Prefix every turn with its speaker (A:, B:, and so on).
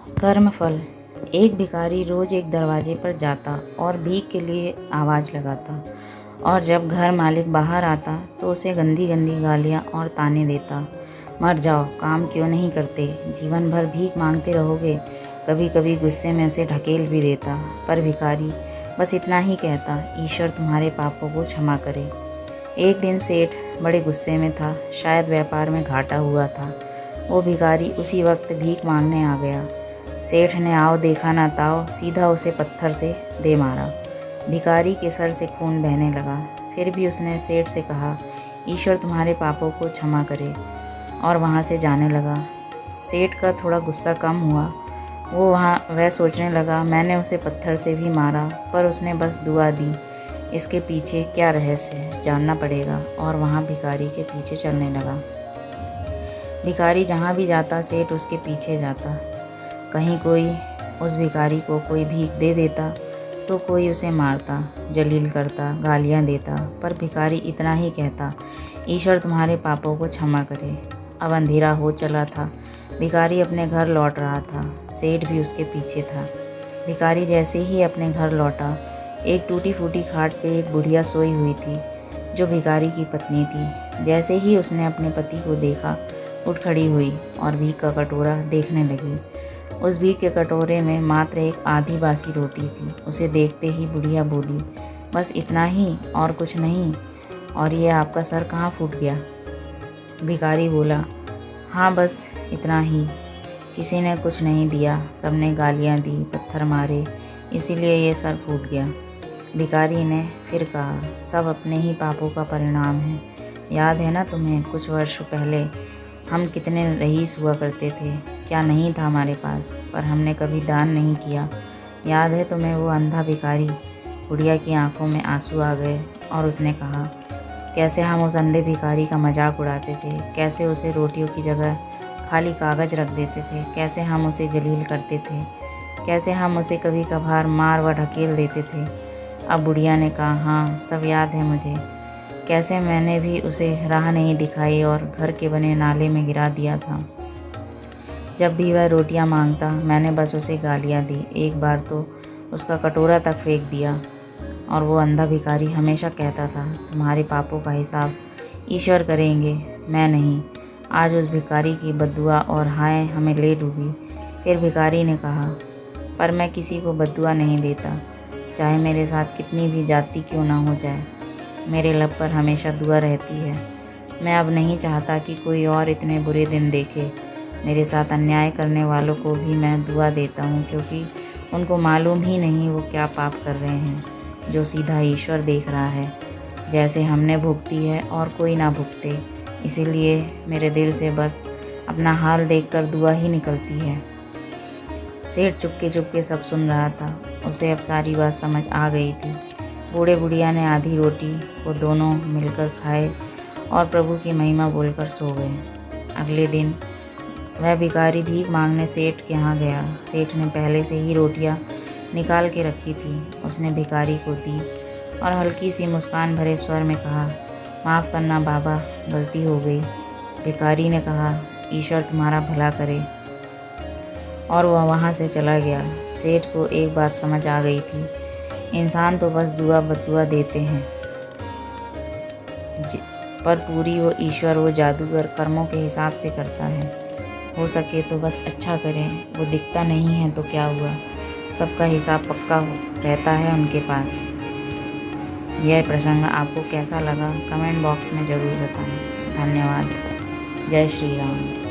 A: कर्मफल। एक भिखारी रोज एक दरवाजे पर जाता और भीख के लिए आवाज़ लगाता, और जब घर मालिक बाहर आता तो उसे गंदी गंदी गालियाँ और ताने देता। मर जाओ, काम क्यों नहीं करते, जीवन भर भीख मांगते रहोगे। कभी कभी गुस्से में उसे ढकेल भी देता, पर भिखारी बस इतना ही कहता, ईश्वर तुम्हारे पापों को क्षमा करे। एक दिन सेठ बड़े गुस्से में था, शायद व्यापार में घाटा हुआ था। वो भिखारी उसी वक्त भीख मांगने आ गया। सेठ ने आओ देखा ना ताओ, सीधा उसे पत्थर से दे मारा। भिखारी के सर से खून बहने लगा। फिर भी उसने सेठ से कहा, ईश्वर तुम्हारे पापों को क्षमा करे, और वहाँ से जाने लगा। सेठ का थोड़ा गुस्सा कम हुआ। वह सोचने लगा, मैंने उसे पत्थर से भी मारा, पर उसने बस दुआ दी। इसके पीछे क्या रहस्य है, जानना पड़ेगा। और वहाँ भिखारी के पीछे चलने लगा। भिखारी जहाँ भी जाता सेठ उसके पीछे जाता। कहीं कोई उस भिखारी को कोई भीख दे देता तो कोई उसे मारता, जलील करता, गालियाँ देता, पर भिखारी इतना ही कहता, ईश्वर तुम्हारे पापों को क्षमा करे। अब अंधेरा हो चला था। भिखारी अपने घर लौट रहा था। सेठ भी उसके पीछे था। भिखारी जैसे ही अपने घर लौटा, एक टूटी फूटी खाट पे एक बुढ़िया सोई हुई थी, जो भिखारी की पत्नी थी। जैसे ही उसने अपने पति को देखा, उठ खड़ी हुई और भीख का कटोरा देखने लगी। उस भीख के कटोरे में मात्र एक आधी बासी रोटी थी। उसे देखते ही बुढ़िया बोली, बस इतना ही और कुछ नहीं, और ये आपका सर कहाँ फूट गया। भिखारी बोला, हाँ बस इतना ही, किसी ने कुछ नहीं दिया, सबने गालियाँ दी, पत्थर मारे, इसीलिए ये सर फूट गया। भिखारी ने फिर कहा, सब अपने ही पापों का परिणाम है। याद है ना तुम्हें, कुछ वर्ष पहले हम कितने रईस हुआ करते थे, क्या नहीं था हमारे पास, पर हमने कभी दान नहीं किया। याद है तुम्हें वो अंधा भिखारी। बुढ़िया की आंखों में आंसू आ गए और उसने कहा, कैसे हम उस अंधे भिखारी का मजाक उड़ाते थे, कैसे उसे रोटियों की जगह खाली कागज़ रख देते थे, कैसे हम उसे जलील करते थे, कैसे हम उसे कभी कभार मार व ढकेल देते थे। अब बुढ़िया ने कहा, हाँ सब याद है मुझे, कैसे मैंने भी उसे राह नहीं दिखाई और घर के बने नाले में गिरा दिया था। जब भी वह रोटियां मांगता, मैंने बस उसे गालियां दी, एक बार तो उसका कटोरा तक फेंक दिया। और वो अंधा भिखारी हमेशा कहता था, तुम्हारे पापों का हिसाब ईश्वर करेंगे, मैं नहीं। आज उस भिखारी की बद्दुआ और हाय हमें ले डूबी। फिर भिखारी ने कहा, पर मैं किसी को बद्दुआ नहीं देता, चाहे मेरे साथ कितनी भी जाति क्यों ना हो जाए, मेरे लब पर हमेशा दुआ रहती है। मैं अब नहीं चाहता कि कोई और इतने बुरे दिन देखे। मेरे साथ अन्याय करने वालों को भी मैं दुआ देता हूँ, क्योंकि उनको मालूम ही नहीं वो क्या पाप कर रहे हैं, जो सीधा ईश्वर देख रहा है, जैसे हमने भुगती है और कोई ना भुगते। इसीलिए मेरे दिल से बस अपना हाल देखकर दुआ ही निकलती है। सेठ चुपके चुपके सब सुन रहा था। उसे अब सारी बात समझ आ गई थी। बूढ़े बुढ़िया ने आधी रोटी को दोनों मिलकर खाए और प्रभु की महिमा बोलकर सो गए। अगले दिन वह भिखारी भीख मांगने सेठ के यहाँ गया। सेठ ने पहले से ही रोटियाँ निकाल के रखी थी। उसने भिखारी को दी और हल्की सी मुस्कान भरे स्वर में कहा, माफ़ करना बाबा, गलती हो गई। भिखारी ने कहा, ईश्वर तुम्हारा भला करे, और वह वहाँ से चला गया। सेठ को एक बात समझ आ गई थी, इंसान तो बस दुआ बद्दुआ देते हैं, पर पूरी वो ईश्वर, वो जादूगर कर्मों के हिसाब से करता है। हो सके तो बस अच्छा करें, वो दिखता नहीं है तो क्या हुआ, सबका हिसाब पक्का रहता है उनके पास। यह प्रसंग आपको कैसा लगा कमेंट बॉक्स में ज़रूर बताएं। धन्यवाद। जय श्री राम।